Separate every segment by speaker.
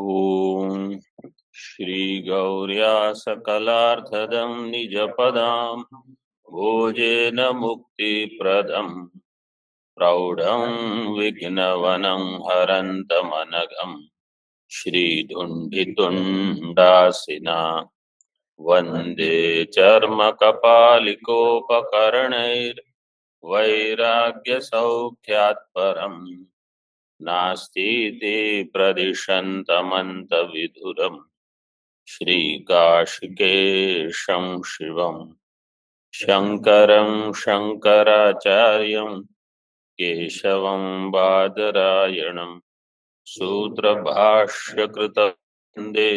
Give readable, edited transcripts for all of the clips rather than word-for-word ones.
Speaker 1: ॐ श्रीगौर्या सकलार्थदं निजपदां भोजेन मुक्तिप्रदं प्रौढं विघ्नवनं हरन्तमनघं श्रीधुण्डितुण्डासिना वन्दे चर्मकपालिकोपकरणैर्वैराग्यसौख्यात् परम् नास्तीति प्रदिशन्तमन्तविधुरम् श्रीकाशिकेशं शिवं शङ्करं शङ्कराचार्यं केशवं बादरायणं सूत्रभाष्यकृतौ वन्दे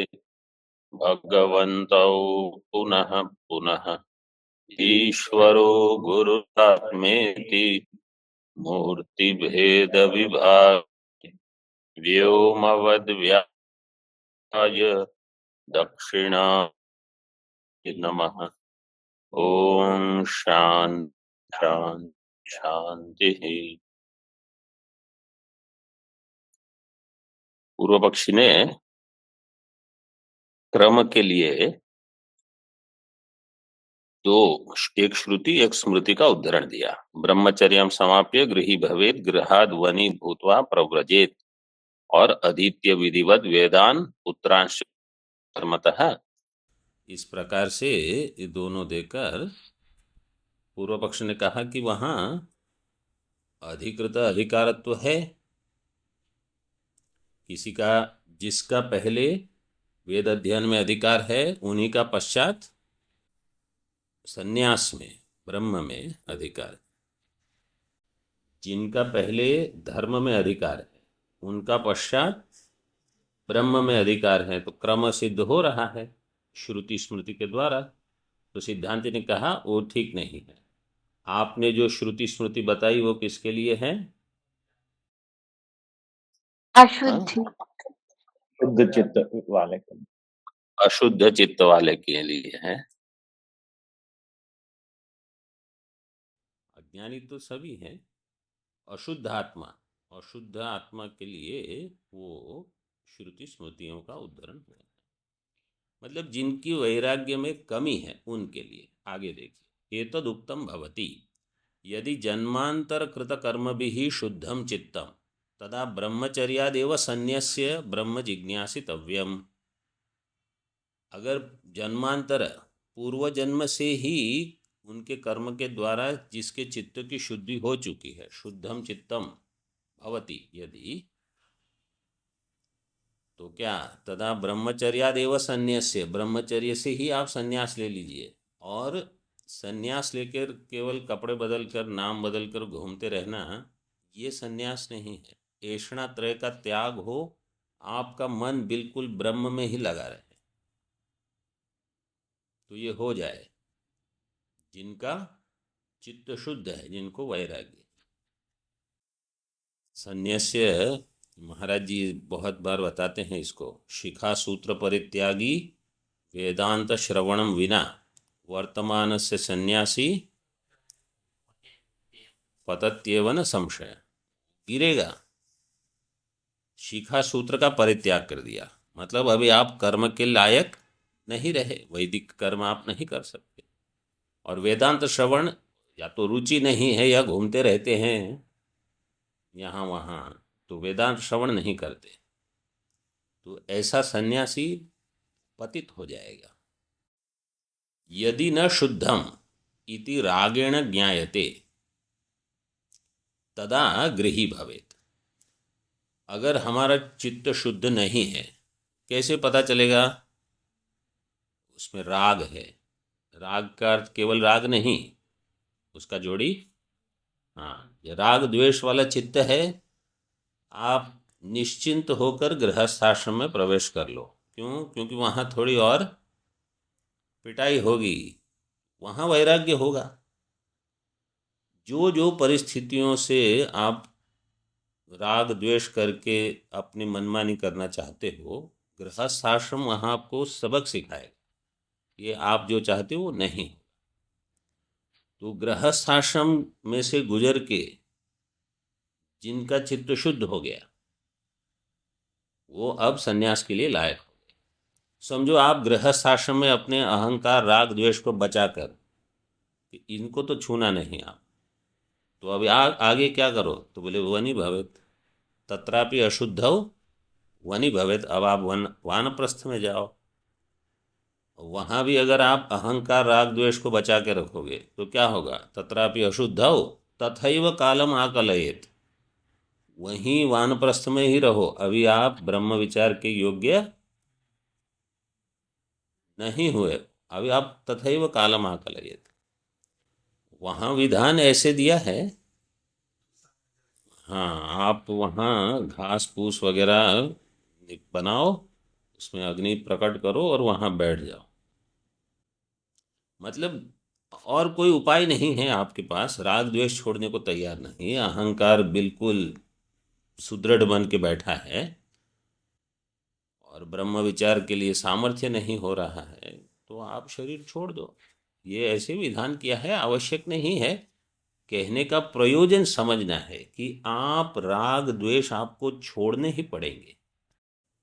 Speaker 1: भगवन्तौ पुनः पुनः ईश्वरो गुरुरात्मेति मूर्तिभेदविभाग व्योमवद्व्याय दक्षिणाय नमः। ओम शांति शांति शांति। पूर्व पक्षी ने क्रम के लिए दो, एक श्रुति एक स्मृति का उदाहरण दिया। ब्रह्मचर्यम समाप्य गृही भवेत गृहाद वनी भूत्वा प्रव्रजेत और अधीत्य विधिवत वेदान उत्तरांश कर्मतः। इस प्रकार से ये दोनों देकर पूर्व पक्ष ने कहा कि वहां अधिकृत अधिकारत्व है, किसी का जिसका पहले वेद अध्ययन में अधिकार है उन्हीं का पश्चात संन्यास में ब्रह्म में अधिकार, जिनका पहले धर्म में अधिकार है उनका पश्चात ब्रह्म में अधिकार है। तो क्रम सिद्ध हो रहा है श्रुति स्मृति के द्वारा। तो सिद्धांत ने कहा वो ठीक नहीं है। आपने जो श्रुति स्मृति बताई वो किसके लिए है?
Speaker 2: अशुद्ध
Speaker 3: शुद्ध चित्त वाले के लिए,
Speaker 1: अशुद्ध चित्त वाले के लिए है। अज्ञानी तो सभी हैं। अशुद्ध आत्मा के लिए वो श्रुति स्मृतियों का उदाहरण हुआ है। मतलब जिनकी वैराग्य में कमी है उनके लिए। आगे देखिए, एतद उक्तम भवति यदि जन्मांतर कृत कर्म भी शुद्धम चित्तम तदा ब्रह्मचर्यादेव संन्यस्य ब्रह्म जिज्ञासितव्यम। अगर जन्मांतर पूर्व जन्म से ही उनके कर्म के द्वारा जिसके चित्त की शुद्धि हो चुकी है, शुद्धम चित्तम भवति यदि, तो क्या तदा ब्रह्मचर्यादेव संन्यास्य, ब्रह्मचर्य से ही आप संन्यास ले लीजिए। और संन्यास लेकर केवल कपड़े बदल कर नाम बदल कर घूमते रहना ये संन्यास नहीं है। ऐषणा त्रय का त्याग हो, आपका मन बिल्कुल ब्रह्म में ही लगा रहे, तो ये हो जाए जिनका चित्त शुद्ध है, जिनको वैराग्य। संन्यास्य महाराज जी बहुत बार बताते हैं इसको, शिखा सूत्र परित्यागी वेदांत श्रवणम विना वर्तमान से सन्यासी पतत्येव न संशय। गिरेगा। शिखा सूत्र का परित्याग कर दिया मतलब अभी आप कर्म के लायक नहीं रहे, वैदिक कर्म आप नहीं कर सकते। और वेदांत श्रवण या तो रुचि नहीं है या घूमते रहते हैं यहाँ वहाँ, तो वेदांत श्रवण नहीं करते, तो ऐसा सन्यासी पतित हो जाएगा। यदि न शुद्धम इति रागेण ज्ञायते तदा गृही भवेत। अगर हमारा चित्त शुद्ध नहीं है, कैसे पता चलेगा? उसमें राग है। राग का अर्थ केवल राग नहीं, उसका जोड़ी, हाँ, ये राग द्वेष वाला चित्त है, आप निश्चिंत होकर गृहस्थाश्रम में प्रवेश कर लो। क्यों? क्योंकि वहाँ थोड़ी और पिटाई होगी, वहाँ वैराग्य होगा। जो जो परिस्थितियों से आप राग द्वेष करके अपनी मनमानी करना चाहते हो, गृहस्थाश्रम वहाँ आपको सबक सिखाएगा। ये आप जो चाहते हो वो नहीं। तो गृहस्थाश्रम में से गुजर के जिनका चित्त शुद्ध हो गया वो अब संन्यास के लिए लायक हो। समझो आप गृहस्थ आश्रम में अपने अहंकार राग द्वेष को बचाकर कि इनको तो छूना नहीं आप, तो अभी आगे क्या करो, तो बोले वनी भवेत तत्रापि अशुद्धौ वनी भवेत। अब आप वानप्रस्थ में जाओ, वहाँ भी अगर आप अहंकार राग द्वेष को बचा के रखोगे तो क्या होगा, तत्रापि अशुद्धौ तथैव कालम आकलयेत। वहीं वानप्रस्थ में ही रहो, अभी आप ब्रह्म विचार के योग्य नहीं हुए, अभी आप तथैव कालम आकलयेत। वहाँ विधान ऐसे दिया है, हाँ, आप वहाँ घास फूस वगैरह बनाओ, उसमें अग्नि प्रकट करो और वहाँ बैठ जाओ। मतलब और कोई उपाय नहीं है आपके पास, राग द्वेष छोड़ने को तैयार नहीं, अहंकार बिल्कुल सुदृढ़ बन के बैठा है और ब्रह्म विचार के लिए सामर्थ्य नहीं हो रहा है, तो आप शरीर छोड़ दो। ये ऐसे विधान किया है, आवश्यक नहीं है। कहने का प्रयोजन समझना है कि आप राग द्वेष आपको छोड़ने ही पड़ेंगे।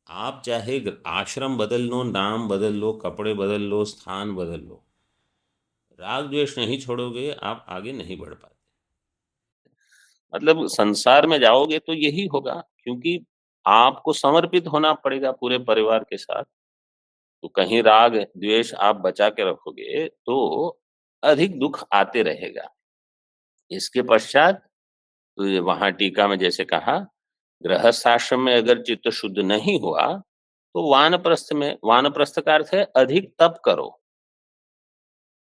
Speaker 1: आप चाहे आश्रम बदल लो, नाम बदल लो, कपड़े बदल लो, स्थान बदल लो, राग द्वेष नहीं छोड़ोगे आप आगे नहीं बढ़ पाते। मतलब संसार में जाओगे तो यही होगा, क्योंकि आपको समर्पित होना पड़ेगा पूरे परिवार के साथ। तो कहीं राग द्वेष आप बचा के रखोगे तो अधिक दुख आते रहेगा। इसके पश्चात तो ये वहां टीका में जैसे कहा, गृहस्थ आश्रम में अगर चित्त शुद्ध नहीं हुआ तो वानप्रस्थ में, वानप्रस्थ का अर्थ है अधिक तप करो,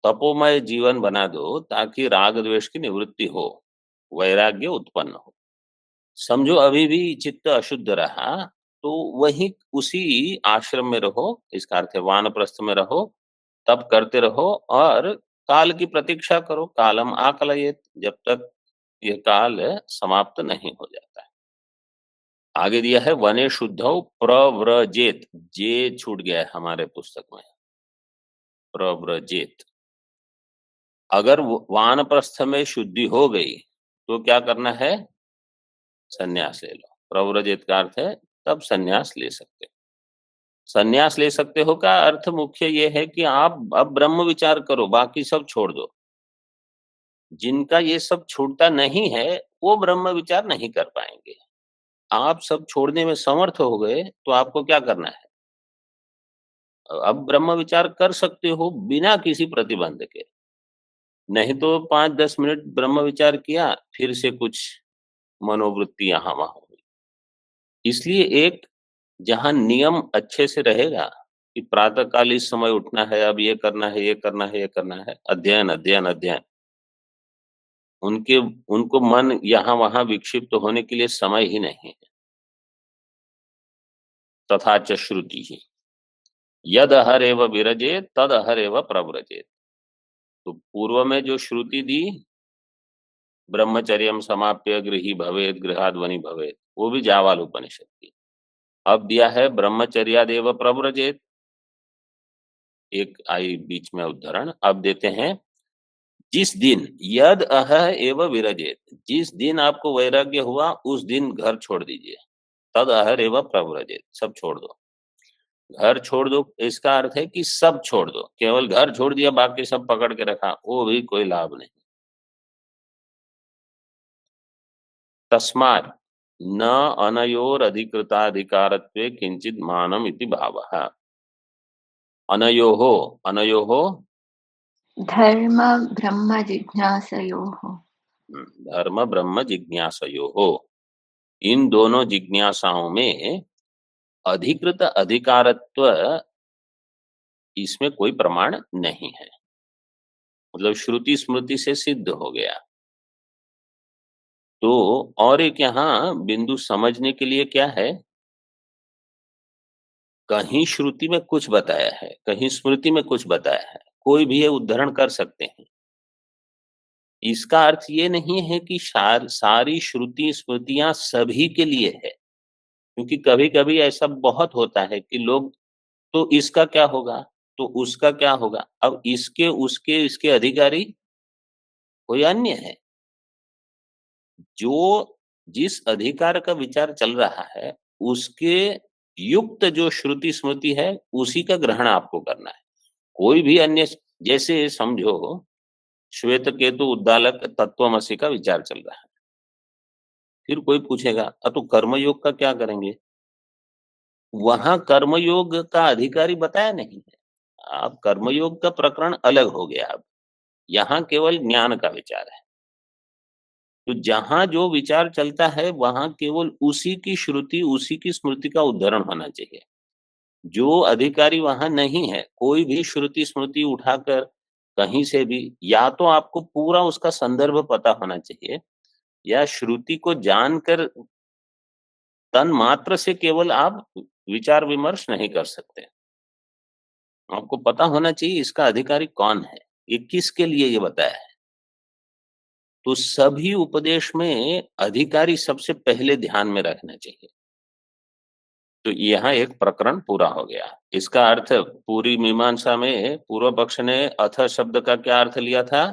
Speaker 1: तपोमय जीवन बना दो ताकि राग द्वेष की निवृत्ति हो, वैराग्य उत्पन्न हो। समझो अभी भी चित्त अशुद्ध रहा तो वही उसी आश्रम में रहो, इसका अर्थ है वानप्रस्थ में रहो, तप करते रहो और काल की प्रतीक्षा करो, कालम आकलयेत, जब तक यह काल समाप्त नहीं हो जाता है। आगे दिया है वने शुद्धौ प्रव्रजेत, जे छूट गया है हमारे पुस्तक में, प्रव्रजेत। अगर वानप्रस्थ में शुद्धि हो गई तो क्या करना है, संन्यास ले लो। प्रव्रजित का अर्थ है तब संन्यास ले सकते हो। संन्यास ले सकते हो का अर्थ मुख्य ये है कि आप अब ब्रह्म विचार करो, बाकी सब छोड़ दो। जिनका ये सब छूटता नहीं है वो ब्रह्म विचार नहीं कर पाएंगे। आप सब छोड़ने में समर्थ हो गए तो आपको क्या करना है, अब ब्रह्म विचार कर सकते हो बिना किसी प्रतिबंध के। नहीं तो 5-10 मिनट ब्रह्म विचार किया, फिर से कुछ मनोवृत्ति यहाँ वहां हुई। इसलिए एक जहां नियम अच्छे से रहेगा कि प्रातः काल इस समय उठना है, अब ये करना है, ये करना है, ये करना है, अध्ययन अध्ययन अध्ययन, उनके उनको मन यहाँ वहां विक्षिप्त होने के लिए समय ही नहीं है। तथा च श्रुति ही यद हर एव विरजे तद हर एव प्रव्रजेत। तो पूर्व में जो श्रुति दी, ब्रह्मचर्यम समाप्य गृही भवेत गृहाद्वनि भवेत, वो भी जावाल उपनिषद की। अब दिया है ब्रह्मचर्यादेव प्रव्रजेत, एक आई बीच में उद्धरण। अब देते हैं जिस दिन यद अह एव विरजेत, जिस दिन आपको वैराग्य हुआ उस दिन घर छोड़ दीजिए, तद अहर एव प्रव्रजेत, सब छोड़ दो। घर छोड़ दो इसका अर्थ है कि सब छोड़ दो, केवल घर छोड़ दिया बाकी सब पकड़ के रखा वो भी कोई लाभ नहीं। तस्मात् न अनयोर अधिकृताधिकारत्वे किंचित मानम इति भावः। अनयोः, अनयोः
Speaker 2: धर्म ब्रह्म जिज्ञासयोः,
Speaker 1: धर्म ब्रह्म जिज्ञासयोः, इन दोनों जिज्ञासाओं में अधिकृत अधिकारत्व इसमें कोई प्रमाण नहीं है, मतलब श्रुति स्मृति से सिद्ध हो गया। तो और एक यहाँ बिंदु समझने के लिए क्या है, कहीं श्रुति में कुछ बताया है, कहीं स्मृति में कुछ बताया है, कोई भी ये उद्धरण कर सकते हैं। इसका अर्थ ये नहीं है कि सारी श्रुति स्मृतियां सभी के लिए है, क्योंकि कभी कभी ऐसा बहुत होता है कि लोग तो इसका क्या होगा, तो उसका क्या होगा, अब इसके उसके इसके अधिकारी कोई अन्य है। जो जिस अधिकार का विचार चल रहा है उसके युक्त जो श्रुति स्मृति है उसी का ग्रहण आपको करना है। कोई भी अन्य, जैसे समझो श्वेत केतु उद्दालक तत्वमसि का विचार चल रहा है, फिर कोई पूछेगा तो कर्मयोग का क्या करेंगे? वहां कर्मयोग का अधिकारी बताया नहीं है। आप कर्मयोग का प्रकरण अलग हो गया। अब यहाँ केवल ज्ञान का विचार है। तो जहां जो विचार चलता है वहां केवल उसी की श्रुति उसी की स्मृति का उद्धरण होना चाहिए। जो अधिकारी वहां नहीं है, कोई भी श्रुति स्मृति उठाकर कहीं से भी, या तो आपको पूरा उसका संदर्भ पता होना चाहिए, या श्रुति को जानकर तन मात्र से केवल आप विचार विमर्श नहीं कर सकते। आपको पता होना चाहिए इसका अधिकारी कौन है, ये किसके लिए ये बताया है। तो सभी उपदेश में अधिकारी सबसे पहले ध्यान में रखना चाहिए। तो यहाँ एक प्रकरण पूरा हो गया। इसका अर्थ पूरी मीमांसा में पूर्व पक्ष ने अथ शब्द का क्या अर्थ लिया था?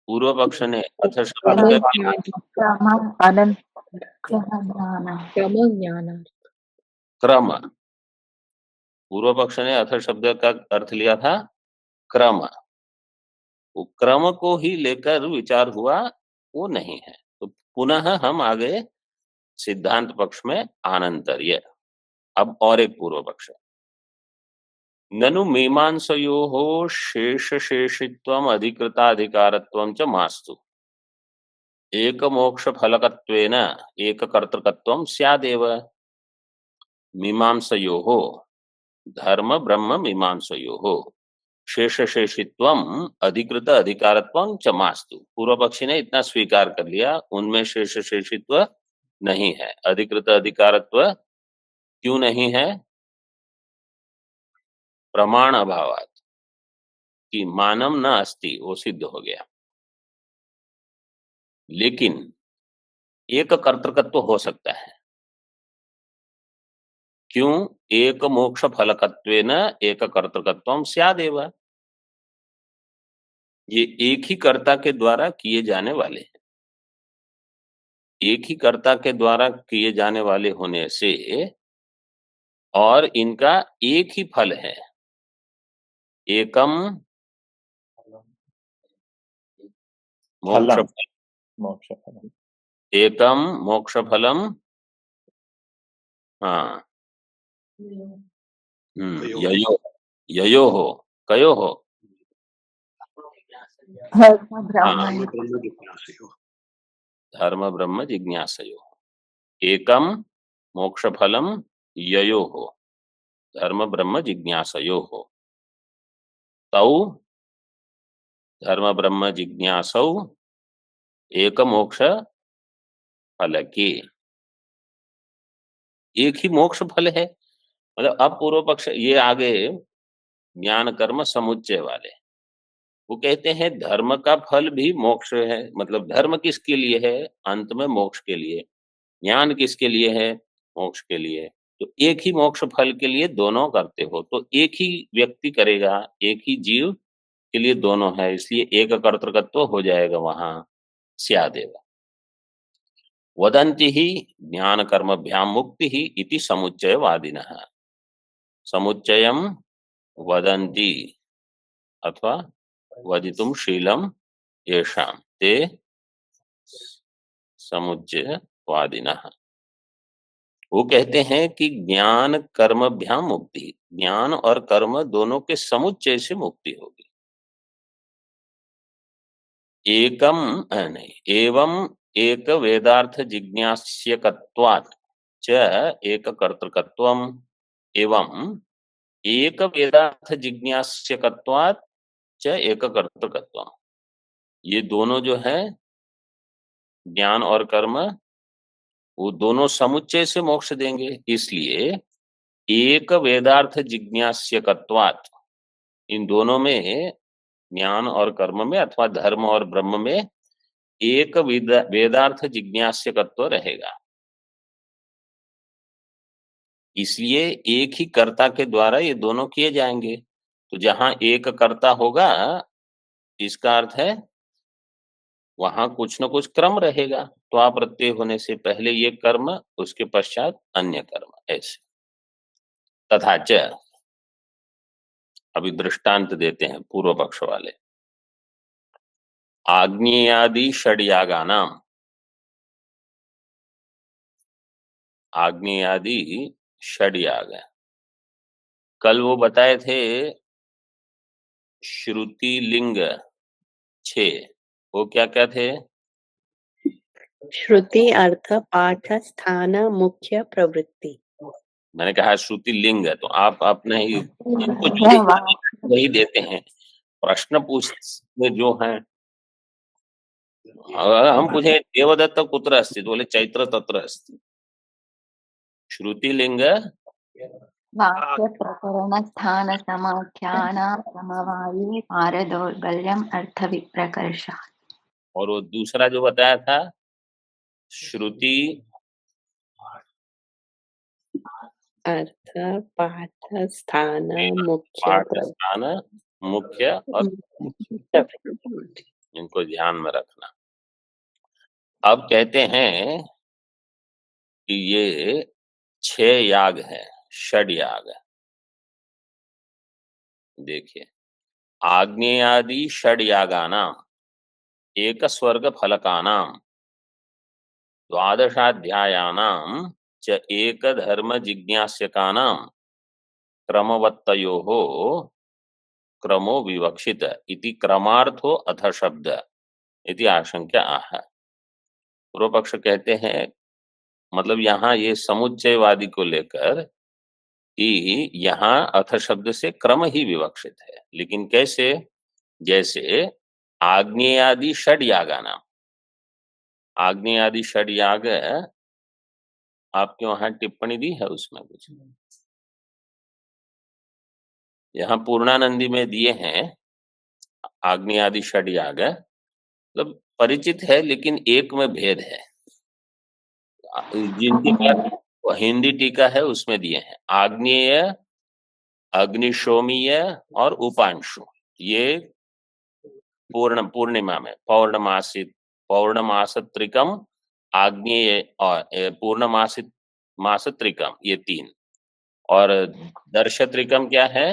Speaker 1: पूर्व पक्ष ने अथ शब्द का क्रम, पूर्व पक्ष ने अथ शब्द का अर्थ लिया था क्रम। वो क्रम को ही लेकर विचार हुआ, वो नहीं है। तो पुनः हम आगे सिद्धांत पक्ष में आनंतर्य। अब और एक पूर्व पक्ष, ननु मीमांसयोः शेषशेषित्वम् अधिकृताधिकारत्वं च मास्तु एकमोक्षफलकत्वेन एककर्तृकत्वं स्यादेव। मीमांसयोः, धर्म ब्रह्म मीमांसयोः शेषशेषित्वम् अधिकृत अधिकारत्वं च मास्तु। पूर्व पक्षी ने इतना स्वीकार कर लिया, उनमें शेषशेषित्व नहीं है, अधिकृत अधिकारत्व क्यों नहीं है? प्रमाण अभावात, कि मानम न अस्ति, वो सिद्ध हो गया। लेकिन एक कर्तृकत्व हो सकता है। क्यों? एक मोक्ष फलकत्वेन एक कर्तृकत्वम स्यादेव। ये एक ही कर्ता के द्वारा किए जाने वाले हैं। एक ही कर्ता के द्वारा किए जाने वाले होने से और इनका एक ही फल है, एकम मोक्ष फल,
Speaker 3: मोक्ष फलम,
Speaker 1: एकम मोक्ष फलम। हाँ, ययो ययो हो, कयो हो, धर्म ब्रह्म जिज्ञासयो। एकम मोक्ष फलम ययो हो, धर्म ब्रह्म जिज्ञासयो हो। तौ धर्म ब्रह्म जिज्ञासौ एक मोक्ष फल के, एक ही मोक्ष फल है। मतलब अब पूर्व पक्ष ये आगे ज्ञान कर्म समुच्चय वाले, वो कहते हैं धर्म का फल भी मोक्ष है। मतलब धर्म किसके लिए है? अंत में मोक्ष के लिए। ज्ञान किसके लिए है? मोक्ष के लिए। तो एक ही मोक्ष फल के लिए दोनों करते हो, तो एक ही व्यक्ति करेगा, एक ही जीव के लिए दोनों है, इसलिए एक कर्तृकत्व हो जाएगा वहां, स्यादेव। वदन्ति ही ज्ञान कर्मभ्याम मुक्ति ही इति समुच्चयवादिनः। समुच्चयम वदन्ति अथवा वदितुम शीलम येषाम ते समुच्चयवादिनः। वो कहते हैं कि ज्ञान कर्मभ्याम मुक्ति, ज्ञान और कर्म दोनों के समुच्चय से मुक्ति होगी। एकम नहीं, एवं एक वेदार्थ जिज्ञास्यकत्वात् च एक कर्तृकत्वम, एवं एक वेदार्थ जिज्ञास्यकत्वात् च एक कर्तृकत्वम। ये दोनों जो है ज्ञान और कर्म, वो दोनों समुच्चय से मोक्ष देंगे। इसलिए एक वेदार्थ जिज्ञास्यकत्वात्, इन दोनों में, ज्ञान और कर्म में अथवा धर्म और ब्रह्म में, एक वेदार्थ जिज्ञास्यकत्व रहेगा। इसलिए एक ही कर्ता के द्वारा ये दोनों किए जाएंगे। तो जहां एक कर्ता होगा, इसका अर्थ है वहां कुछ न कुछ क्रम रहेगा। त्वा प्रत्यय होने से पहले ये कर्म, उसके पश्चात अन्य कर्म, ऐसे। तथा च, अभी दृष्टांत देते हैं पूर्व पक्ष वाले। आग्नेयादि षड्यागानाम, आग्नेयादि षड्याग, कल वो बताए थे श्रुति लिंग 6, वो क्या क्या थे?
Speaker 4: श्रुति, अर्थ, पाठ, स्थान, मुख्य, प्रवृत्ति।
Speaker 1: मैंने कहा श्रुति लिंग, तो आप अपने ही इनको जो
Speaker 2: है
Speaker 1: लिखा
Speaker 2: वाक्य।
Speaker 1: वही देते हैं। प्रश्न पूछते जो हैं, अगर हम पूछे देवदत्त कुत्र अस्ति, तो बोले चैत्र तत्र अस्ति। श्रुति लिंग
Speaker 2: वाक्य प्रकरण स्थान समाख्यान समवायी पारदौर्बल्यम अर्थ विप्रकर्ष।
Speaker 1: और वो दूसरा जो बताया था श्रुति
Speaker 4: अर्थ, पाठ, स्थान, मुख्य,
Speaker 1: पाठ स्थान मुख्य और
Speaker 4: प्रवृत्ति।
Speaker 1: इनको ध्यान में रखना। अब कहते हैं कि ये 6 याग है, षड याग। देखिए, आग्नेयादि षड यागानाम एक स्वर्ग फलकानाम द्वादशाध्यायानां च एक धर्म जिज्ञास्यकानां क्रमवत्तयोः क्रमो विवक्षित इति क्रमार्थो अथ शब्द इति आशंक्य आह। पूर्व पक्ष कहते हैं, मतलब यहाँ ये समुच्चयवादी को लेकर कि यहाँ अथ शब्द से क्रम ही विवक्षित है, लेकिन कैसे? जैसे आग्नेयादि षड यागानाम, आग्नेयादि षड याग आपके वहां टिप्पणी दी है उसमें कुछ? यहाँ पूर्णानंदी में दिए हैं आग्नेयादि षड याग, मतलब परिचित है लेकिन एक में भेद है। जिनके पास हिंदी टीका है उसमें दिए हैं आग्नेय, अग्निशोमीय और उपांशु। ये पूर्णिमा में पौर्णमासित्रिकम, आग्नेय और मासत्रिकम, ये 3। और दर्शत्रिकम क्या है?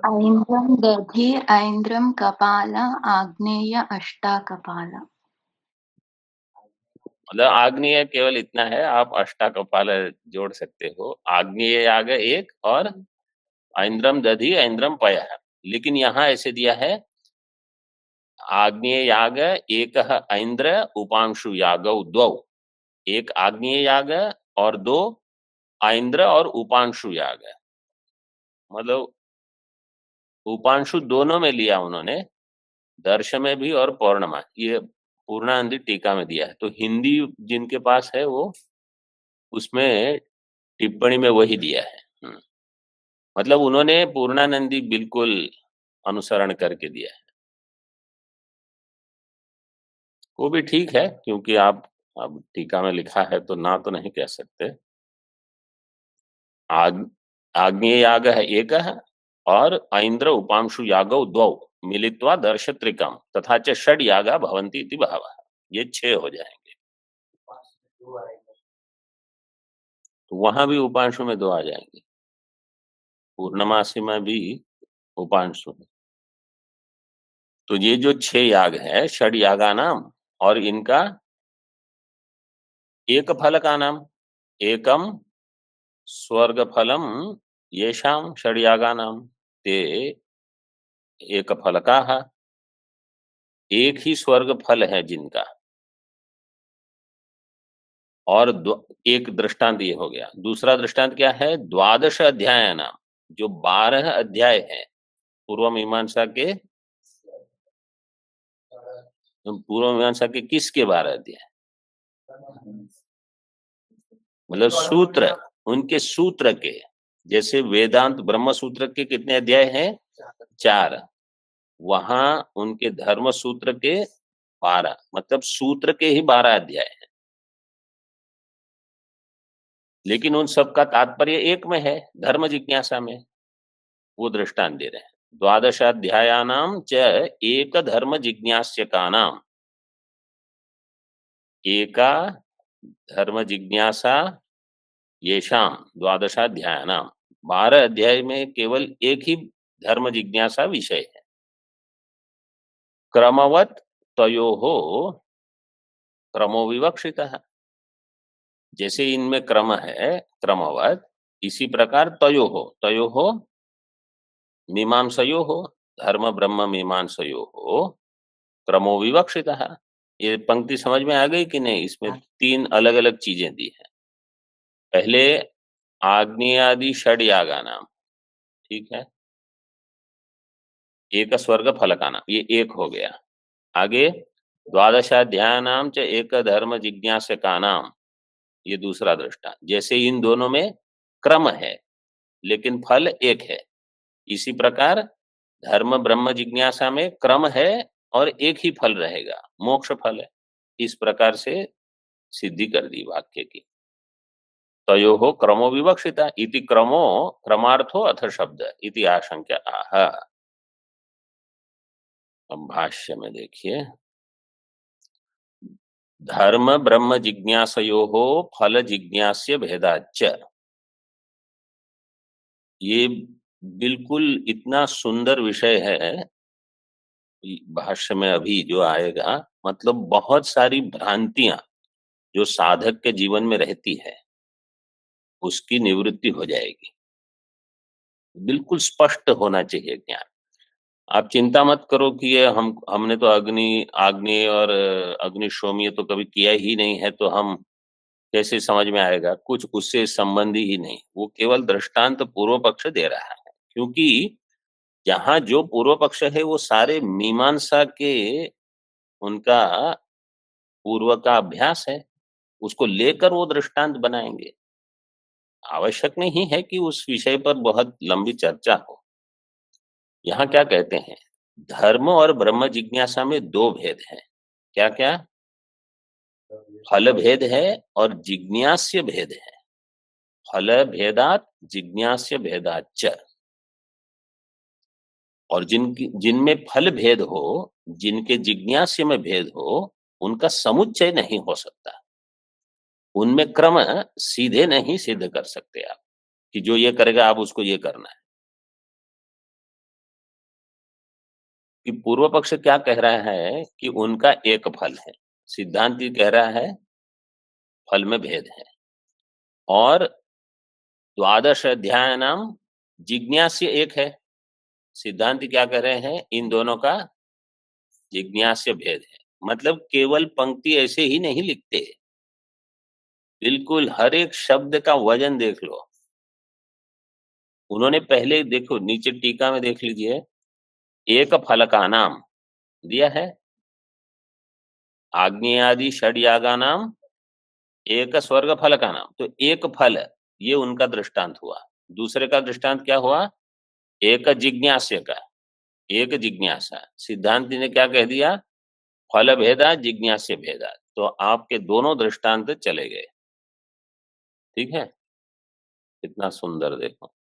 Speaker 2: ऐन्द्रम दधि ऐन्द्रम कपाल आग्नेय अष्टा कपाल।
Speaker 1: मतलब आग्नेय केवल इतना है, आप अष्टा कपाल जोड़ सकते हो। आग्नेय याग एक और ऐन्द्रम दधि ऐन्द्रम पय, लेकिन यहाँ ऐसे दिया है आग्नेय याग एक ऐन्द्र उपांशु यागौ द्वौ, एक आग्नेय याग और 2 ऐन्द्र और उपांशु याग। मतलब उपांशु दोनों में लिया उन्होंने, दर्श में भी और पौर्णमा, ये पूर्णानंदी टीका में दिया है। तो हिंदी जिनके पास है वो उसमें टिप्पणी में वही दिया है। मतलब उन्होंने पूर्णानंदी बिल्कुल अनुसरण करके दिया है। वो भी ठीक है, क्योंकि आप अब टीका में लिखा है तो ना तो नहीं कह सकते। आग्नेय याग है एक है और ऐन्द्र उपांशु यागौ द्वौ मिलित्वा दर्शत्रिकम तथा च षड यागा भवन्ति इति भावः। ये 6 हो जाएंगे। तो वहां भी उपांशु में 2 आ जाएंगे, पूर्णमासी में भी उपांशु में। तो ये जो 6 याग है षड यागा नाम, और इनका एक फल का नाम, एकम स्वर्ग फलम येषाम षड यागा नाम, ते एक फल का, एक ही स्वर्ग फल है जिनका। और एक दृष्टांत ये हो गया। दूसरा दृष्टांत क्या है? द्वादश अध्याय नाम, जो 12 अध्याय है पूर्व मीमांसा के, किसके 12 अध्याय? मतलब सूत्र, उनके सूत्र के। जैसे वेदांत ब्रह्म सूत्र के कितने अध्याय हैं? 4। वहां उनके धर्म सूत्र के 12, मतलब सूत्र के ही 12 अध्याय हैं, लेकिन उन सब का तात्पर्य एक में है, धर्म जिज्ञासा में। वो दृष्टांत दे रहे हैं। द्वादशाध्यायानाम च एक धर्म जिज्ञास्यकानाम, एका धर्म जिज्ञासा येषाम 12 12 अध्याय में केवल एक ही धर्म जिज्ञासा विषय है। क्रमवत तयोः क्रमो विवक्षितः, जैसे इनमें क्रम है क्रमवत, इसी प्रकार तयोः मीमांसयोः धर्म ब्रह्म मीमांसयोः क्रमो विवक्षितः। ये पंक्ति समझ में आ गई कि नहीं? इसमें 3 अलग अलग चीजें दी है। पहले आग्नेयादि षड यागा नाम, ठीक है, एक स्वर्ग फल का नाम, ये एक हो गया। आगे 12 नाम च एक धर्म जिज्ञास का नाम, ये दूसरा दृष्टांत। जैसे इन दोनों में क्रम है लेकिन फल एक है, इसी प्रकार धर्म ब्रह्म जिज्ञासा में क्रम है और एक ही फल रहेगा, मोक्ष फल है। इस प्रकार से सिद्धि कर दी वाक्य की। तयोः क्रमो विवक्षिता इति क्रमो क्रमार्थो अथ शब्द इति आशंक्य आह। अब भाष्य में देखिए, धर्म ब्रह्म जिज्ञासयोः फल जिज्ञास्य भेदाच्च, ये बिल्कुल इतना सुंदर विषय है भाष्य में अभी जो आएगा। मतलब बहुत सारी भ्रांतियां जो साधक के जीवन में रहती है उसकी निवृत्ति हो जाएगी। बिल्कुल स्पष्ट होना चाहिए ज्ञान। आप चिंता मत करो कि ये हमने तो आग्नेय और अग्निशोम ये तो कभी किया ही नहीं है, तो हम कैसे समझ में आएगा? कुछ उससे संबंधी ही नहीं, वो केवल दृष्टांत पूर्व पक्ष दे रहा है, क्योंकि जहां जो पूर्व पक्ष है वो सारे मीमांसा के उनका पूर्व का अभ्यास है, उसको लेकर वो दृष्टांत बनाएंगे। आवश्यक नहीं है कि उस विषय पर बहुत लंबी चर्चा हो। यहाँ क्या कहते हैं? धर्म और ब्रह्म जिज्ञासा में 2 भेद हैं। क्या क्या? फल भेद है और जिज्ञास्य भेद है। फल भेदात जिज्ञास्य भेदाच्च। और जिनमें फल भेद हो, जिनके जिज्ञास्य में भेद हो, उनका समुच्चय नहीं हो सकता। उनमें क्रम सीधे नहीं सिद्ध कर सकते आप कि जो ये करेगा आप उसको ये करना है। कि पूर्व पक्ष क्या कह रहा है कि उनका एक फल है, सिद्धांत कह रहा है फल में भेद है। और 12 अध्याय नाम जिज्ञास्य एक है, सिद्धांत क्या कह रहे हैं? इन दोनों का जिज्ञास्य भेद है। मतलब केवल पंक्ति ऐसे ही नहीं लिखते, बिल्कुल हर एक शब्द का वजन देख लो। उन्होंने पहले देखो नीचे टीका में देख लीजिए, एक फल का नाम दिया है, आग्नेयादि षड यागा नाम एक स्वर्ग फल का नाम, तो एक फल ये उनका दृष्टांत हुआ। दूसरे का दृष्टांत क्या हुआ? एक जिज्ञास्य का, एक जिज्ञासा। सिद्धांत ने क्या कह दिया? फल भेदा जिज्ञास्य भेदा। तो आपके दोनों दृष्टांत चले गए। ठीक है, कितना सुंदर देखो।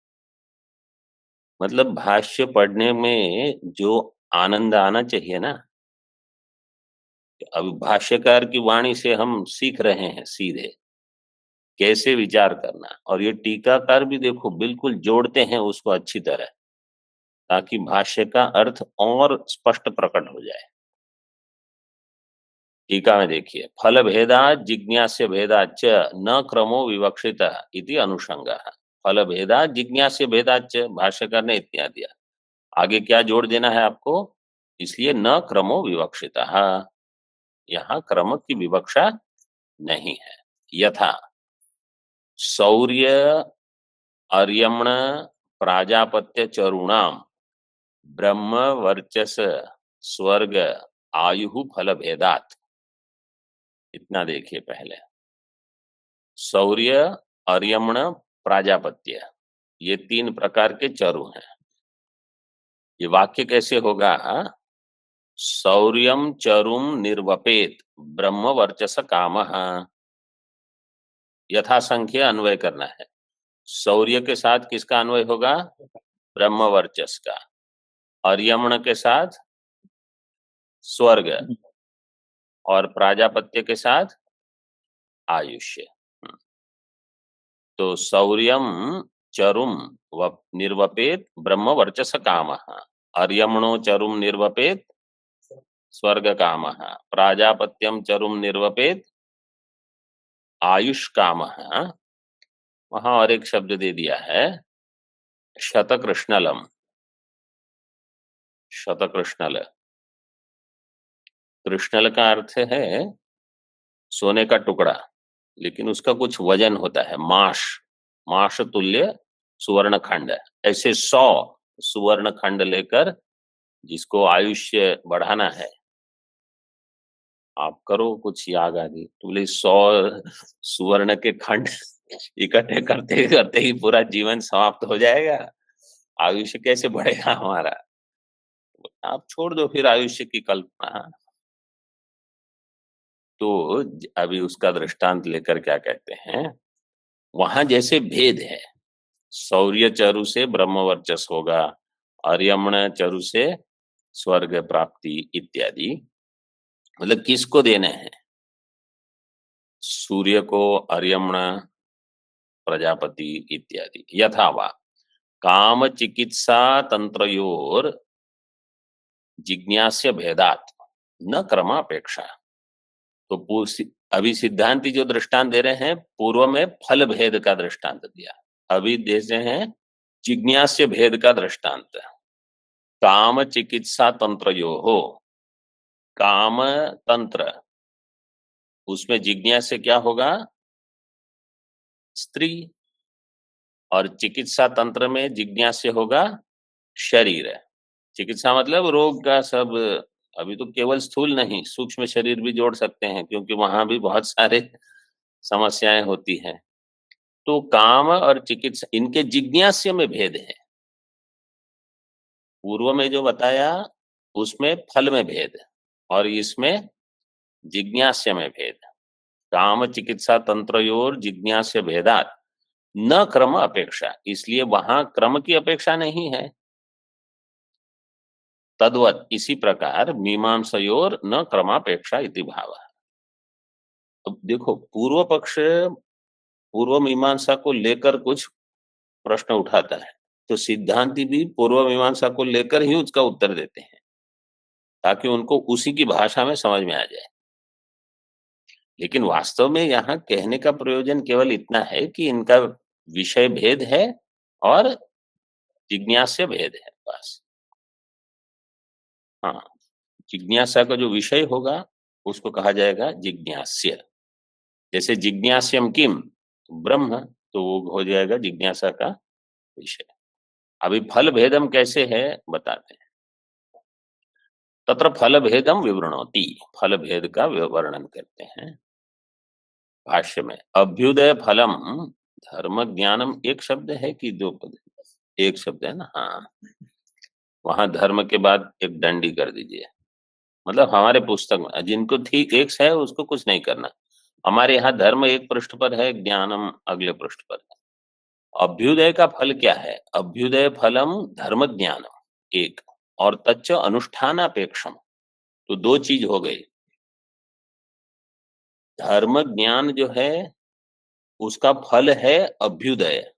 Speaker 1: मतलब भाष्य पढ़ने में जो आनंद आना चाहिए ना, अब भाष्यकार की वाणी से हम सीख रहे हैं सीधे कैसे विचार करना। और ये टीकाकार भी देखो बिल्कुल जोड़ते हैं उसको अच्छी तरह, ताकि भाष्य का अर्थ और स्पष्ट प्रकट हो जाए। टीका में देखिए, फल भेदा जिज्ञास्य भेदाच्च न क्रमो विवक्षित इति अनुषंगः। फल भेदा जिज्ञास्य भेदाच्च, भाष्यकार ने इतना दिया, आगे क्या जोड़ देना है आपको? इसलिए न क्रमो विवक्षितः, यहाँ क्रम की विवक्षा नहीं है। यथा सौर्य अर्यमण प्राजापत्य चरुणाम ब्रह्म वर्चस स्वर्ग आयु फल भेदात। इतना देखिए पहले, सौर्य अर्यमण प्राजापत्य ये 3 प्रकार के चरु हैं। ये वाक्य कैसे होगा? सौर्यम चरुम निर्वपेत ब्रह्म वर्चस कामः, यथासंख्य अन्वय करना है। सौर्य के साथ किसका अन्वय होगा? ब्रह्म वर्चस का। अर्यमण के साथ स्वर्ग, और प्राजापत्य के साथ आयुष्य। तो शौर्यम चरुम निर्वपेत ब्रह्म वर्चस काम, अर्यमणो चरुम निर्वपेत स्वर्ग काम, प्राजापत्यम चरुम निर्वपेत आयुष काम। वहां और एक शब्द दे दिया है शतकृष्णलम। शतकृष्णल, कृष्णल का अर्थ है सोने का टुकड़ा, लेकिन उसका कुछ वजन होता है, माश, माश तुल्य सुवर्ण खंड। ऐसे 100 सुवर्ण खंड लेकर जिसको आयुष्य बढ़ाना है, आप करो कुछ याग आदि, तो बोले 100 सुवर्ण के खंड इकट्ठे करते करते ही पूरा जीवन समाप्त हो जाएगा, आयुष्य कैसे बढ़ेगा हमारा। आप छोड़ दो फिर आयुष्य की कल्पना। तो अभी उसका दृष्टांत लेकर क्या कहते हैं, वहां जैसे भेद है, शौर्य चरु से ब्रह्म वर्चस होगा, अर्यमण चरु से स्वर्ग प्राप्ति इत्यादि, मतलब किसको देने हैं, सूर्य को, अर्यमण, प्रजापति इत्यादि। यथावा काम चिकित्सा तंत्रयोर जिज्ञास्य भेदात न क्रमापेक्षा। तो अभी सिद्धांति जो दृष्टांत दे रहे हैं, पूर्व में फल भेद का दृष्टांत दिया, अभी दे रहे हैं जिज्ञास्य भेद का दृष्टांत। काम चिकित्सा तंत्रयो हो, काम तंत्र, उसमें जिज्ञास्य क्या होगा, स्त्री, और चिकित्सा तंत्र में जिज्ञास्य होगा शरीर। चिकित्सा मतलब रोग का सब, अभी तो केवल स्थूल नहीं, सूक्ष्म शरीर भी जोड़ सकते हैं, क्योंकि वहां भी बहुत सारे समस्याएं होती हैं। तो काम और चिकित्सा, इनके जिज्ञास्य में भेद है। पूर्व में जो बताया उसमें फल में भेद, और इसमें जिज्ञास्य में भेद। काम चिकित्सा तंत्रयोर जिज्ञास्य भेदात न क्रम अपेक्षा, इसलिए वहां क्रम की अपेक्षा नहीं है। तद्वत, इसी प्रकार मीमांसयोर न क्रमापेक्षा इति भाव। अब देखो, पूर्व पक्ष पूर्व मीमांसा को लेकर कुछ प्रश्न उठाता है, तो सिद्धांति भी पूर्व मीमांसा को लेकर ही उसका उत्तर देते हैं, ताकि उनको उसी की भाषा में समझ में आ जाए। लेकिन वास्तव में यहाँ कहने का प्रयोजन केवल इतना है कि इनका विषय भेद है और जिज्ञास्य भेद है, बस। हाँ, जिज्ञासा का जो विषय होगा उसको कहा जाएगा जिज्ञास्य। जैसे जिज्ञास्यम किम, ब्रह्म, तो वो हो जाएगा जिज्ञासा का विषय। अभी फल भेदम कैसे है बताते हैं। तत्र फल भेदम विवृणोति, फल भेद का वर्णन करते हैं भाष्य में। अभ्युदय फलम धर्म ज्ञानम, एक शब्द है कि दो पद, एक शब्द है ना, हाँ, वहां धर्म के बाद एक दंडी कर दीजिए। मतलब हमारे पुस्तक में जिनको ठीक एक है उसको कुछ नहीं करना, हमारे यहाँ धर्म एक पृष्ठ पर है, ज्ञानम अगले पृष्ठ पर है। अभ्युदय का फल क्या है, अभ्युदय फलम धर्म ज्ञानम एक, और तच्च अनुष्ठानापेक्षम, तो दो चीज हो गई। धर्म ज्ञान जो है उसका फल है अभ्युदय,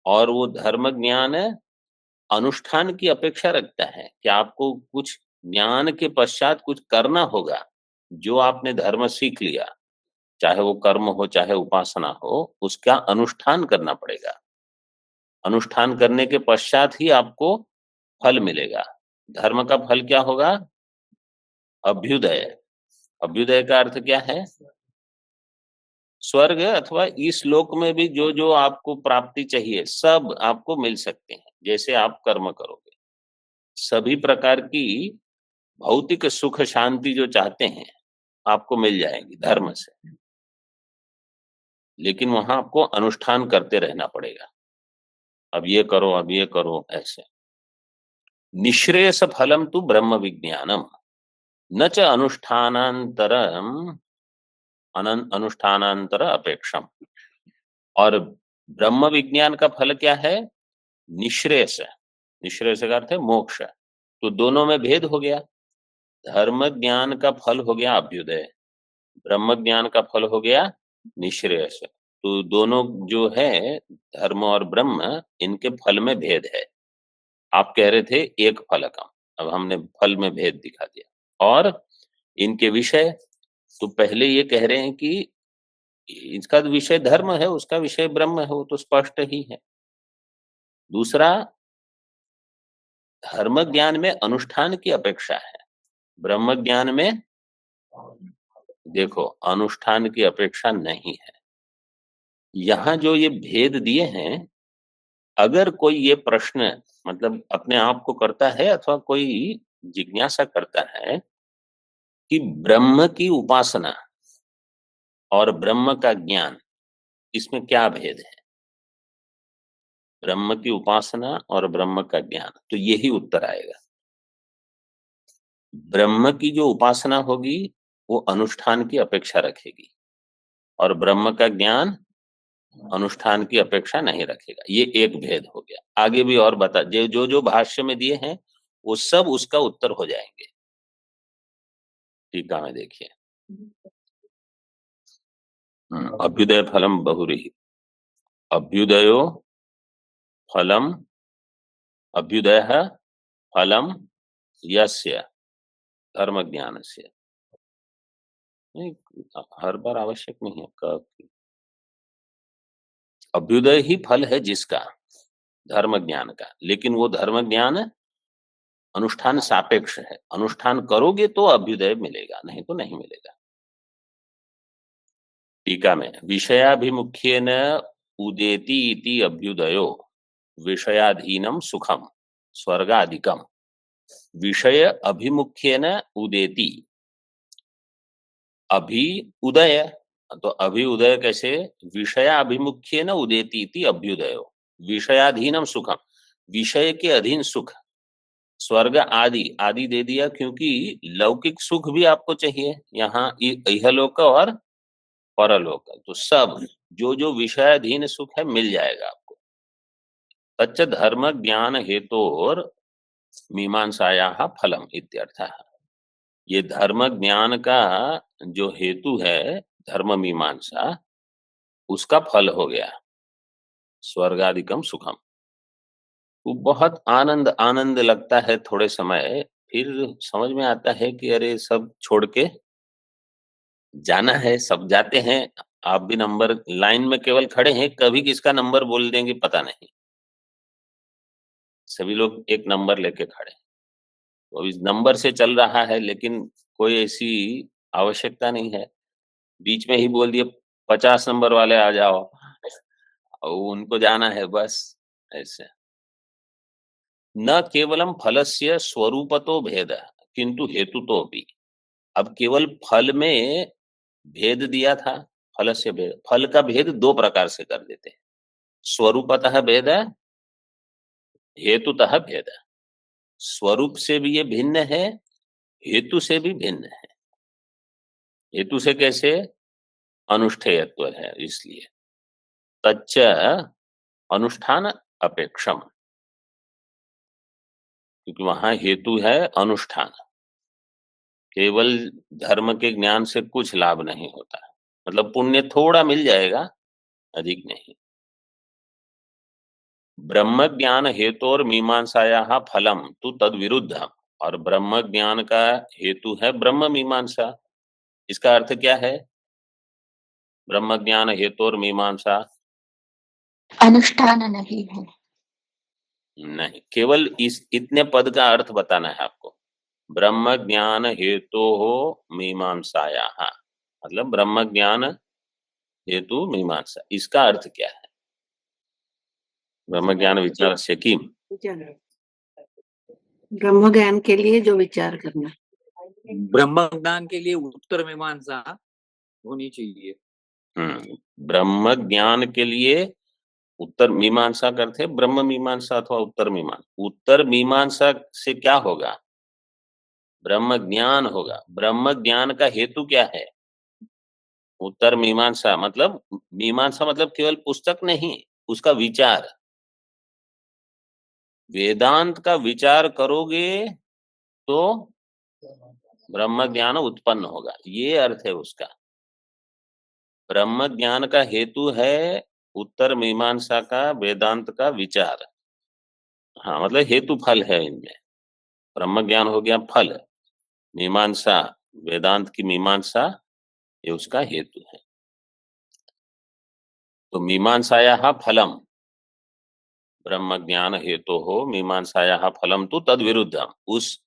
Speaker 1: और वो धर्म ज्ञान अनुष्ठान की अपेक्षा रखता है कि आपको कुछ ज्ञान के पश्चात कुछ करना होगा। जो आपने धर्म सीख लिया, चाहे वो कर्म हो चाहे उपासना हो, उसका अनुष्ठान करना पड़ेगा। अनुष्ठान करने के पश्चात ही आपको फल मिलेगा। धर्म का फल क्या होगा, अभ्युदय। अभ्युदय का अर्थ क्या है, स्वर्ग, अथवा इस लोक में भी जो जो आपको प्राप्ति चाहिए सब आपको मिल सकते हैं, जैसे आप कर्म करोगे। सभी प्रकार की भौतिक सुख शांति जो चाहते हैं आपको मिल जाएंगी धर्म से, लेकिन वहां आपको अनुष्ठान करते रहना पड़ेगा। अब ये करो, अब ये करो, ऐसे। निश्रेयस फलम तु ब्रह्म विज्ञानम न च अनुष्ठानांतर अपेक्षम। और ब्रह्म विज्ञान का फल क्या है, निश्रेयस। निश्रेयस का अर्थ है मोक्ष। तो दोनों में भेद हो गया। धर्म ज्ञान का फल हो गया अभ्युदय, ब्रह्म ज्ञान का फल हो गया निःश्रेयस। तो दोनों जो है धर्म और ब्रह्म, इनके फल में भेद है। आप कह रहे थे एक फलकम, अब हमने फल में भेद दिखा दिया। और इनके विषय, तो पहले ये कह रहे हैं कि इसका विषय धर्म है, उसका विषय ब्रह्म है, वो तो स्पष्ट ही है। दूसरा, धर्म ज्ञान में अनुष्ठान की अपेक्षा है, ब्रह्म ज्ञान में देखो अनुष्ठान की अपेक्षा नहीं है। यहां जो ये भेद दिए हैं, अगर कोई ये प्रश्न मतलब अपने आप को करता है अथवा कोई जिज्ञासा करता है कि ब्रह्म की उपासना और ब्रह्म का ज्ञान, इसमें क्या भेद है, ब्रह्म की उपासना और ब्रह्म का ज्ञान, तो यही उत्तर आएगा। ब्रह्म की जो उपासना होगी वो अनुष्ठान की अपेक्षा रखेगी, और ब्रह्म का ज्ञान अनुष्ठान की अपेक्षा नहीं रखेगा। ये एक भेद हो गया। आगे भी और बता, जो जो भाष्य में दिए हैं वो सब उसका उत्तर हो जाएंगे। टीका में देखिए, अभ्युदय फलम बहुरी, अभ्युदयो फलम, अभ्युदय फलम यस्य धर्म ज्ञान से। नहीं, हर बार आवश्यक नहीं है। कब अभ्युदय ही फल है जिसका, धर्म ज्ञान का, लेकिन वो धर्म ज्ञान अनुष्ठान सापेक्ष है। अनुष्ठान करोगे तो अभ्युदय मिलेगा, नहीं तो नहीं मिलेगा। टीका में, विषयाभिमुख्येन उदेति इति अभ्युदयो विषयाधीनम सुखम स्वर्गादिकम। विषय अभिमुख्येन उदेति, अभि उदय, तो अभि उदय कैसे, विषयाभिमुख्येन उदेति इति अभ्युदयो विषयाधीनम सुखम, विषय के अधीन सुख, स्वर्ग आदि, आदि दे दिया क्योंकि लौकिक सुख भी आपको चाहिए यहाँ, इहलोक और परलोक, तो सब जो जो विषयाधीन सुख है मिल जाएगा आपको। तच्च धर्म ज्ञान हेतोर मीमांसायाः फलम इत्यर्थः। ये धर्म ज्ञान का जो हेतु है धर्म मीमांसा, उसका फल हो गया स्वर्गादिकम सुखम। वो बहुत आनंद आनंद लगता है थोड़े समय, फिर समझ में आता है कि अरे सब छोड़ के जाना है, सब जाते हैं। आप भी नंबर लाइन में केवल खड़े हैं, कभी किसका नंबर बोल देंगे पता नहीं, सभी लोग एक नंबर लेके खड़े। तो इस नंबर से चल रहा है, लेकिन कोई ऐसी आवश्यकता नहीं है, बीच में ही बोल दिए 50 नंबर वाले आ जाओ, और उनको जाना है बस। ऐसे न केवलम फलस्य स्वरूपतो भेद किंतु हेतु तो भी। अब केवल फल में भेद दिया था, फल से भेद, फल का भेद दो प्रकार से कर देते हैं, स्वरूपतः भेद, हेतुतः भेद। स्वरूप से भी ये भिन्न है, हेतु से भी भिन्न है। हेतु से कैसे, अनुष्ठेयत्व है इसलिए। तच्च अनुष्ठान अपेक्षम, क्योंकि वहां हेतु है अनुष्ठान, केवल धर्म के ज्ञान से कुछ लाभ नहीं होता, मतलब पुण्य थोड़ा मिल जाएगा, अधिक नहीं। ब्रह्म ज्ञान हेतु और मीमांसाया फलम तो तद विरुद्ध, और ब्रह्म ज्ञान का हेतु है ब्रह्म मीमांसा। इसका अर्थ क्या है, ब्रह्म ज्ञान हेतु और मीमांसा
Speaker 2: अनुष्ठान नहीं है।
Speaker 1: नहीं, केवल इस इतने पद का अर्थ बताना है आपको। ब्रह्म ज्ञान हेतु हो मीमांसाया, मतलब ब्रह्म ज्ञान हेतु मीमांसा, इसका अर्थ क्या है, ब्रह्म ज्ञान विचार से किम,
Speaker 4: ब्रह्म ज्ञान के लिए जो विचार करना,
Speaker 5: ब्रह्म ज्ञान के लिए उत्तर मीमांसा होनी चाहिए।
Speaker 1: ब्रह्म ज्ञान के लिए उत्तर मीमांसा करते, ब्रह्म मीमांसा अथवा उत्तर मीमांसा। उत्तर मीमांसा से क्या होगा, ब्रह्म ज्ञान होगा। ब्रह्म ज्ञान का हेतु क्या है, उत्तर मीमांसा। मतलब मीमांसा मतलब केवल पुस्तक नहीं, उसका विचार, वेदांत का विचार करोगे तो ब्रह्म ज्ञान उत्पन्न होगा, ये अर्थ है उसका। ब्रह्म ज्ञान का हेतु है उत्तर मीमांसा का, वेदांत का विचार। हाँ, मतलब हेतु फल है इनमें। ब्रह्म ज्ञान हो गया फल, मीमांसा, वेदांत की मीमांसा ये उसका हेतु है। तो मीमांसायाः फलम, ब्रह्म ज्ञान हेतु हो मीमांसायाः फलम तो तद विरुद्धम, उस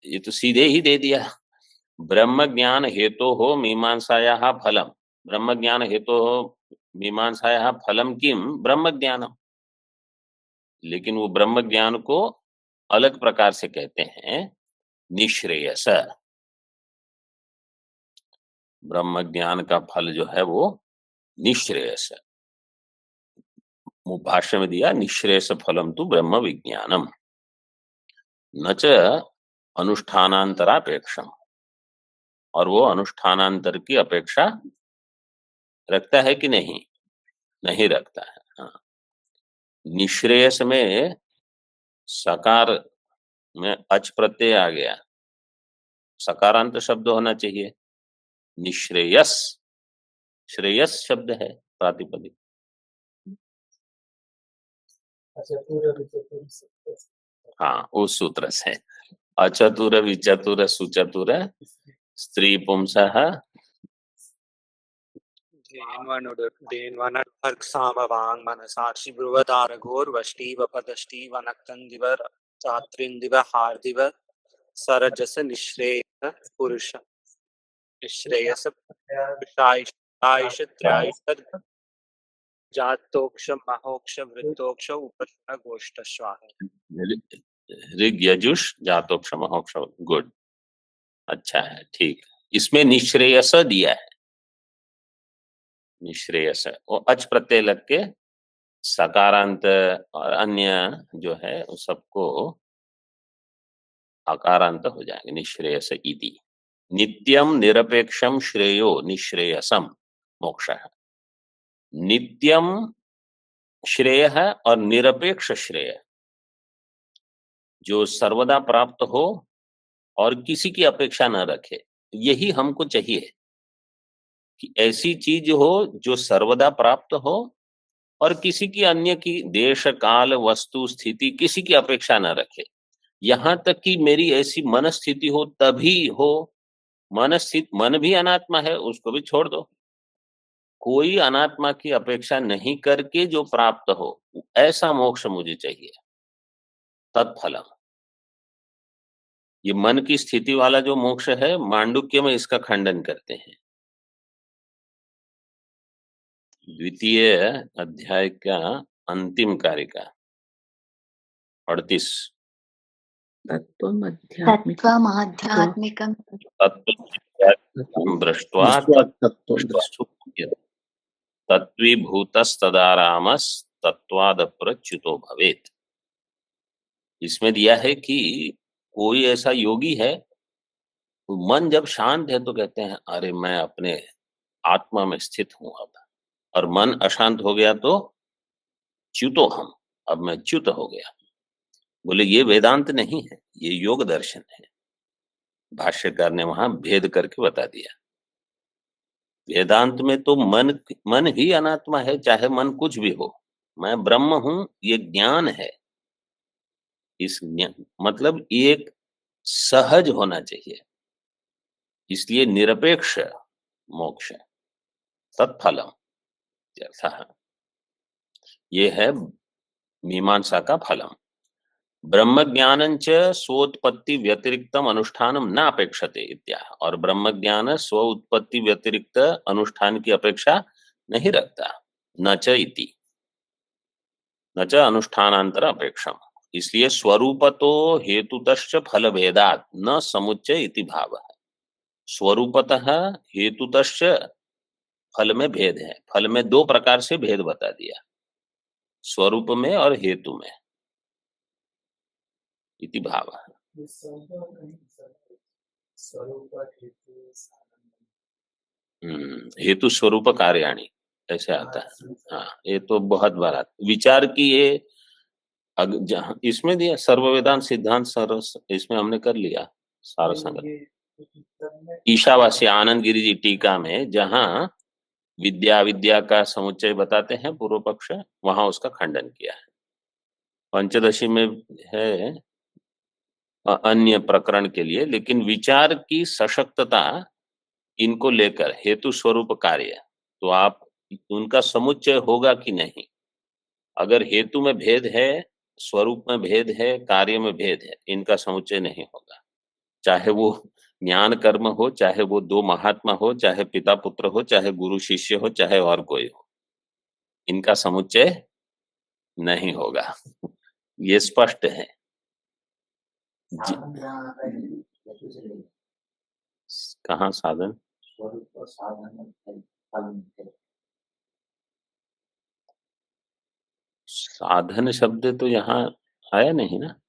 Speaker 1: ये तो सीधे ही दे दिया। ब्रह्म ज्ञान हेतु हो मीमांसायाः फलम, ब्रह्म ज्ञान हेतु हो मीमांसायाः फलम किम ब्रह्म ज्ञानम। लेकिन वो ब्रह्म ज्ञान को अलग प्रकार से कहते हैं निश्रेयस। ब्रह्म ज्ञान का फल जो है वो निश्रेयस है। भाष्य में दिया निश्रेयस फलम तो ब्रह्म विज्ञानम न च अनुष्ठानांतरापेक्षम, और वो अनुष्ठानांतर की अपेक्षा रखता है कि नहीं? नहीं रखता है। हाँ, निश्रेयस में सकार में अच प्रत्यय आ गया, सकारांत शब्द होना चाहिए। निश्रेयस, श्रेयस शब्द है प्रातिपदिक। हाँ, उस सूत्र से अचतुर विचतुर सुचतुर स्त्री पुंसः
Speaker 6: देन्वनर्क्सामवाङ् मनसाक्षि ब्रुवदारघोर्वष्टिव पदष्टिव नक्तन्दिव चात्रिन्दिव हार्दिव सरजस निःश्रेयस पुरुष निःश्रेयस पुरुषायुष त्रयायुष जातोक्ष महोक्ष वृत्तोक्ष उपशम गोष्ठ स्वाहा।
Speaker 1: ऋग यजुष जातोक्ष महोक्ष, गुड, अच्छा है, ठीक। इसमें निश्रेयस दिया है, निश्रेयस वो अच प्रत्यय लग के सकारांत और अन्य जो है उस सबको अकारांत हो जाएंगे। निश्रेयस इति नित्यम निरपेक्षम श्रेयो निश्रेयसम मोक्ष। नित्यम श्रेय है और निरपेक्ष श्रेय जो सर्वदा प्राप्त हो और किसी की अपेक्षा न रखे, यही हमको चाहिए कि ऐसी चीज हो जो सर्वदा प्राप्त हो और किसी की अन्य की देश काल वस्तु स्थिति किसी की अपेक्षा न रखे। यहां तक कि मेरी ऐसी मन स्थिति हो तभी हो, मन भी अनात्मा है, उसको भी छोड़ दो, कोई अनात्मा की अपेक्षा नहीं करके जो प्राप्त हो, ऐसा मोक्ष मुझे चाहिए। तत्फलम, ये मन की स्थिति वाला जो मोक्ष है मांडुक्य में इसका खंडन करते हैं। द्वितीय अध्याय का अंतिम कारिका 38
Speaker 2: तत्त्वमाध्यात्मिकं
Speaker 1: दृष्ट्वा तत्त्वीभूतस्तदारामस्तत्त्वादप्रच्युतो भवेत्। इसमें दिया है कि कोई ऐसा योगी है, मन जब शांत है तो कहते हैं अरे मैं अपने आत्मा में स्थित हूं अब, और मन अशांत हो गया तो च्युतो हम, अब मैं च्युत हो गया। बोले ये वेदांत नहीं है, ये योग दर्शन है। भाष्यकार ने वहां भेद करके बता दिया। वेदांत में तो मन ही अनात्मा है, चाहे मन कुछ भी हो, मैं ब्रह्म हूं, ये ज्ञान है। इस ज्ञान मतलब एक सहज होना चाहिए, इसलिए निरपेक्ष मोक्ष तत्फलम, ये है मीमांसा का फलम। ब्रह्म ज्ञानंच स्वोत्पत्ति व्यतिरिक्तम अनुष्ठानम न अपेक्षते इत्या, और ब्रह्म ज्ञान स्व उत्पत्ति व्यतिरिक्त अनुष्ठान की अपेक्षा नहीं रखता। न च इति, न च अनुष्ठानांतर अपेक्षम, इसलिए स्वरूपतो हेतुतश्च फल भेदात् न समुच्चय इति भाव। स्वरूपतः हेतुतश्च फल में भेद है, फल में दो प्रकार से भेद बता दिया, स्वरूप में और हेतु में, इति भाव। हेतु स्वरूप कार्याणि ऐसे आता है। हाँ, ये तो बहुत बार विचार की ये जहां इसमें दिया सर्व वेदांत सिद्धांत सर्व, इसमें हमने कर लिया सारा संगत। ईशावास्य आनंद गिरी जी टीका में जहां विद्या विद्या का समुच्चय बताते हैं पूर्व पक्ष, वहां उसका खंडन किया है। पंचदशी में है अन्य प्रकरण के लिए, लेकिन विचार की सशक्तता इनको लेकर हेतु स्वरूप कार्य, तो आप उनका समुच्चय होगा कि नहीं। अगर हेतु में भेद है, स्वरूप में भेद है, कार्य में भेद है, इनका समुच्चय नहीं होगा। चाहे वो ज्ञान कर्म हो, चाहे वो दो महात्मा हो, चाहे पिता पुत्र हो, चाहे गुरु शिष्य हो, चाहे और कोई हो, इनका समुच्चय नहीं होगा। ये स्पष्ट है। कहाँ साधन? साधन शब्द तो यहाँ आया नहीं ना,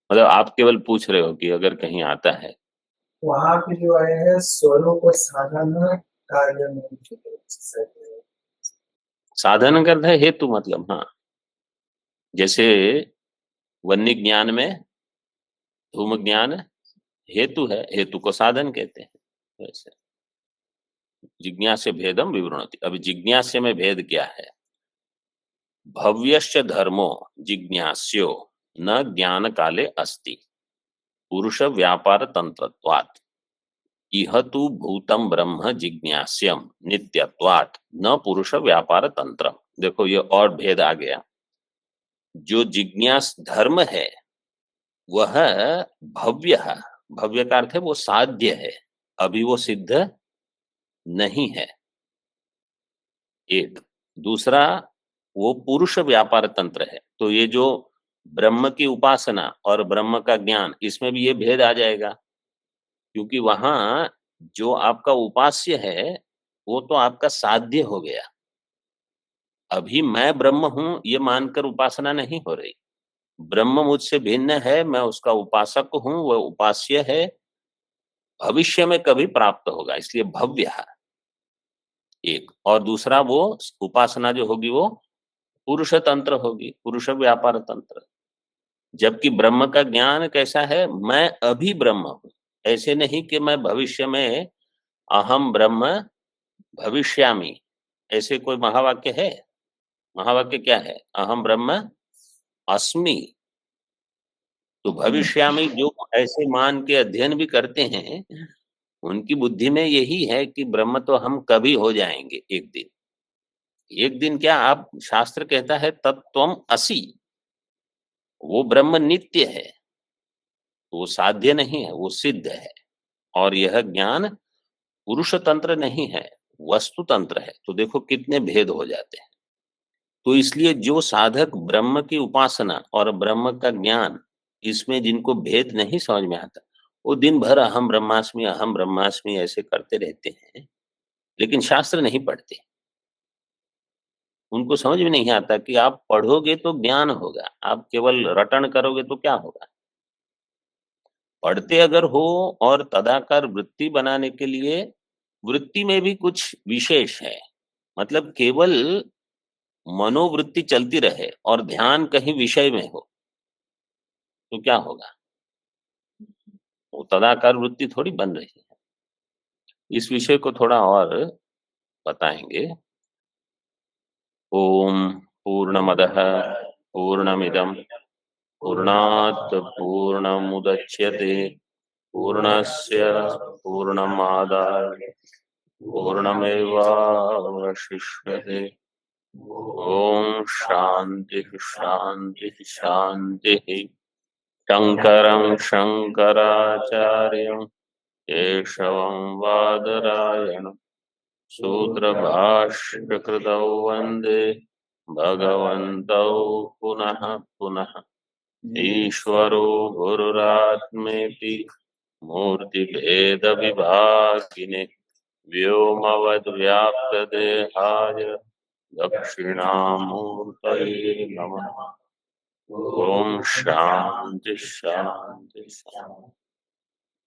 Speaker 1: मतलब आप केवल पूछ रहे हो कि अगर कहीं आता है।
Speaker 7: वहां पे जो आए हैं स्वरूप और साधन कार्य में
Speaker 1: साधन का अर्थ है हेतु, मतलब हाँ, जैसे वन्य ज्ञान में धूम ज्ञान हेतु है, हेतु को साधन कहते हैं। वैसे जिज्ञास्य भेदम विवृणति। अब जिज्ञास्य में भेद क्या है? भव्यश्च धर्मो जिज्ञास्यो न ज्ञान काले अस्ति पुरुष व्यापार तंत्रत्वात् इह तु भूतम ब्रह्म जिज्ञास्यम नित्यत्वात् न पुरुष व्यापार तंत्र। देखो ये और भेद आ गया। जो जिज्ञास धर्म है वह भव्य है, भव्य का अर्थ है वो साध्य है, अभी वो सिद्ध नहीं है, एक। दूसरा, वो पुरुष व्यापार तंत्र है। तो ये जो ब्रह्म की उपासना और ब्रह्म का ज्ञान, इसमें भी ये भेद आ जाएगा, क्योंकि वहां जो आपका उपास्य है वो तो आपका साध्य हो गया। अभी मैं ब्रह्म हूं ये मानकर उपासना नहीं हो रही। ब्रह्म मुझसे भिन्न है, मैं उसका उपासक हूं, वह उपास्य है, भविष्य में कभी प्राप्त होगा, इसलिए भव्य है एक। और दूसरा, वो उपासना जो होगी वो पुरुष तंत्र होगी, पुरुष व्यापार तंत्र। जबकि ब्रह्म का ज्ञान कैसा है? मैं अभी ब्रह्म हूं, ऐसे नहीं कि मैं भविष्य में अहम ब्रह्म भविष्यामि, ऐसे कोई महावाक्य है? महावाक्य क्या है? अहम ब्रह्म अस्मि। तो भविष्यामि जो ऐसे मान के अध्ययन भी करते हैं, उनकी बुद्धि में यही है कि ब्रह्म तो हम कभी हो जाएंगे एक दिन। एक दिन क्या, आप शास्त्र कहता है तत्त्वम असि, वो ब्रह्म नित्य है, वो साध्य नहीं है, वो सिद्ध है। और यह ज्ञान पुरुष तंत्र नहीं है, वस्तु तंत्र है। तो देखो कितने भेद हो जाते हैं। तो इसलिए जो साधक ब्रह्म की उपासना और ब्रह्म का ज्ञान, इसमें जिनको भेद नहीं समझ में आता, वो दिन भर अहम ब्रह्मास्मि ऐसे करते रहते हैं, लेकिन शास्त्र नहीं पढ़ते। उनको समझ में नहीं आता कि आप पढ़ोगे तो ज्ञान होगा, आप केवल रटन करोगे तो क्या होगा। पढ़ते अगर हो और तदाकार वृत्ति बनाने के लिए, वृत्ति में भी कुछ विशेष है, मतलब केवल मनोवृत्ति चलती रहे और ध्यान कहीं विषय में हो तो क्या होगा? वो तदाकार वृत्ति थोड़ी बन रही है। इस विषय को थोड़ा और बताएंगे। ओम पूर्णमदः पूर्णमिदं पूर्णात् पूर्णमुदच्यते पूर्णस्य पूर्णमादाय पूर्णमेवावशिष्यते। ओम शांति शांति शांति। शंकरं शंकराचार्यं केशवं बादरायणं सूत्रभाष्यकृतौ वन्दे भगवन्तौ पुनः पुनः। ईश्वरो गुरुरात्मेति मूर्तिभेदविभागिने व्योमवद्व्याप्तदेहाय दक्षिणामूर्तये नमः। ओम शांति शांति शांति।